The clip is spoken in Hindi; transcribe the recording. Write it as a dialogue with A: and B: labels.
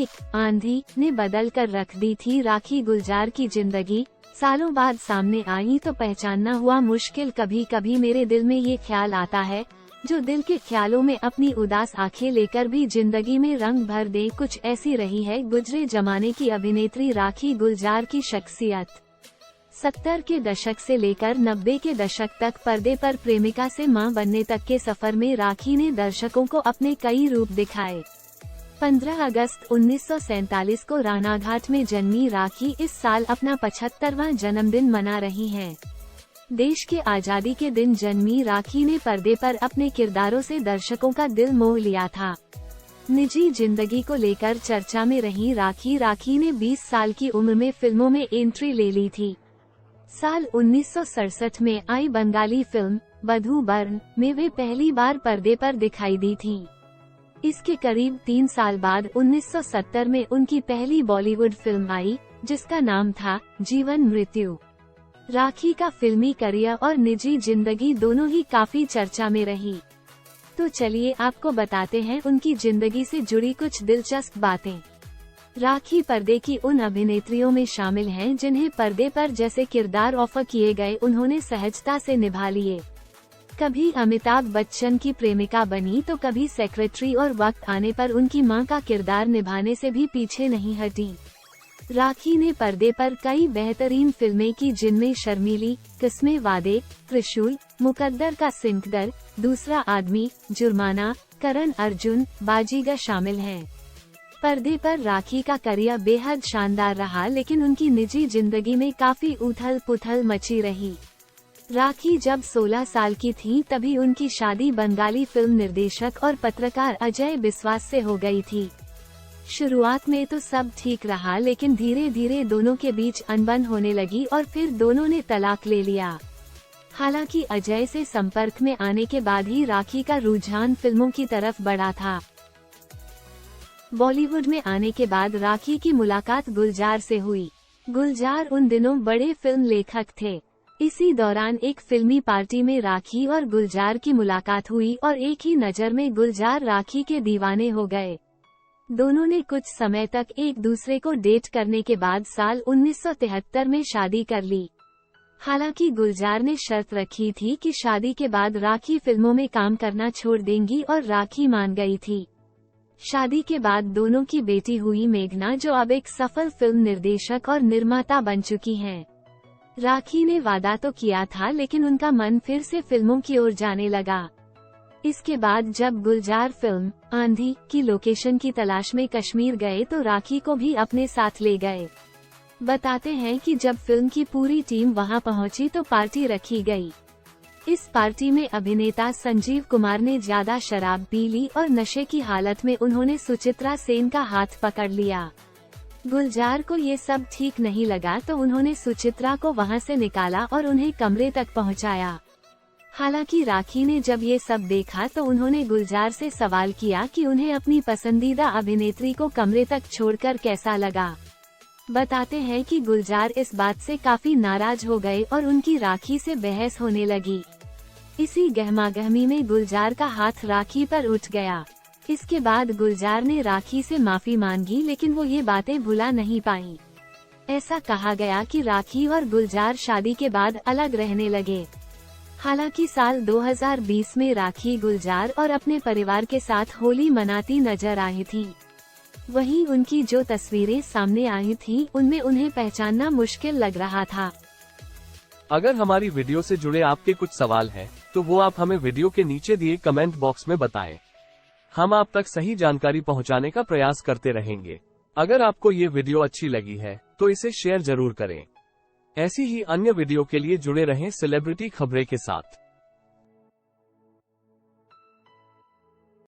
A: एक आंधी ने बदल कर रख दी थी राखी गुलजार की जिंदगी। सालों बाद सामने आई तो पहचानना हुआ मुश्किल। कभी कभी मेरे दिल में ये ख्याल आता है, जो दिल के ख्यालों में अपनी उदास आंखें लेकर भी जिंदगी में रंग भर दे। कुछ ऐसी रही है गुजरे जमाने की अभिनेत्री राखी गुलजार की शख्सियत। 70 के दशक से लेकर 90 के दशक तक पर्दे पर प्रेमिका से मां बनने तक के सफर में राखी ने दर्शकों को अपने कई रूप दिखाए। 15 अगस्त 1947 को रानाघाट में जन्मी राखी इस साल अपना 75वां जन्मदिन मना रही हैं। देश के आजादी के दिन जन्मी राखी ने पर्दे पर अपने किरदारों से दर्शकों का दिल मोह लिया था। निजी जिंदगी को लेकर चर्चा में रही राखी ने 20 साल की उम्र में फिल्मों में एंट्री ले ली थी। साल 1967 में आई बंगाली फिल्म बधू बर्न में वे पहली बार पर्दे पर दिखाई दी थीं। इसके करीब 3 साल बाद 1970 में उनकी पहली बॉलीवुड फिल्म आई, जिसका नाम था जीवन मृत्यु। राखी का फिल्मी करियर और निजी जिंदगी दोनों ही काफी चर्चा में रही। तो चलिए आपको बताते हैं उनकी जिंदगी से जुड़ी कुछ दिलचस्प बातें। राखी पर्दे की उन अभिनेत्रियों में शामिल हैं जिन्हें पर्दे पर जैसे किरदार ऑफर किए गए उन्होंने सहजता से निभा लिए। कभी अमिताभ बच्चन की प्रेमिका बनी तो कभी सेक्रेटरी, और वक्त आने पर उनकी मां का किरदार निभाने से भी पीछे नहीं हटी। राखी ने पर्दे पर कई बेहतरीन फिल्में की, जिनमें शर्मीली, किस्में वादे, त्रिशूल, मुकद्दर का सिकंदर, दूसरा आदमी, जुर्माना, करण अर्जुन, बाजीगर शामिल हैं। पर्दे पर राखी का करियर बेहद शानदार रहा, लेकिन उनकी निजी जिंदगी में काफी उथल पुथल मची रही। राखी जब 16 साल की थी तभी उनकी शादी बंगाली फिल्म निर्देशक और पत्रकार अजय बिस्वास से हो गई थी। शुरुआत में तो सब ठीक रहा, लेकिन धीरे धीरे दोनों के बीच अनबन होने लगी और फिर दोनों ने तलाक ले लिया। हालांकि अजय से संपर्क में आने के बाद ही राखी का रुझान फिल्मों की तरफ बढ़ा था। बॉलीवुड में आने के बाद राखी की मुलाकात गुलजार से हुई। गुलजार उन दिनों बड़े फिल्म लेखक थे। इसी दौरान एक फिल्मी पार्टी में राखी और गुलजार की मुलाकात हुई और एक ही नज़र में गुलजार राखी के दीवाने हो गए। दोनों ने कुछ समय तक एक दूसरे को डेट करने के बाद साल 1973 में शादी कर ली। हालांकि गुलजार ने शर्त रखी थी कि शादी के बाद राखी फिल्मों में काम करना छोड़ देंगी और राखी मान गई थी। शादी के बाद दोनों की बेटी हुई मेघना, जो अब एक सफल फिल्म निर्देशक और निर्माता बन चुकी हैं। राखी ने वादा तो किया था, लेकिन उनका मन फिर से फिल्मों की ओर जाने लगा। इसके बाद जब गुलजार फिल्म आंधी की लोकेशन की तलाश में कश्मीर गए तो राखी को भी अपने साथ ले गए। बताते हैं कि जब फिल्म की पूरी टीम वहां पहुंची तो पार्टी रखी गई। इस पार्टी में अभिनेता संजीव कुमार ने ज्यादा शराब पी ली और नशे की हालत में उन्होंने सुचित्रा सेन का हाथ पकड़ लिया। गुलजार को ये सब ठीक नहीं लगा तो उन्होंने सुचित्रा को वहां से निकाला और उन्हें कमरे तक पहुंचाया। हालांकि राखी ने जब ये सब देखा तो उन्होंने गुलजार से सवाल किया कि उन्हें अपनी पसंदीदा अभिनेत्री को कमरे तक छोड़कर कैसा लगा। बताते हैं कि गुलजार इस बात से काफी नाराज हो गए और उनकी राखी से बहस होने लगी। इसी गहमागहमी में गुलजार का हाथ राखी पर उठ गया। इसके बाद गुलजार ने राखी से माफी मांगी, लेकिन वो ये बातें भुला नहीं पाई। ऐसा कहा गया कि राखी और गुलजार शादी के बाद अलग रहने लगे। हालांकि साल 2020 में राखी गुलजार और अपने परिवार के साथ होली मनाती नजर आई थी। वहीं उनकी जो तस्वीरें सामने आई थीं, उनमें उन्हें पहचानना मुश्किल लग रहा था।
B: अगर हमारी वीडियो से जुड़े आपके कुछ सवाल हैं, तो वो आप हमें वीडियो के नीचे दिए कमेंट बॉक्स में बताएं। हम आप तक सही जानकारी पहुंचाने का प्रयास करते रहेंगे। अगर आपको ये वीडियो अच्छी लगी है तो इसे शेयर जरूर करें। ऐसी ही अन्य वीडियो के लिए जुड़े रहें सेलिब्रिटी खबरें के साथ।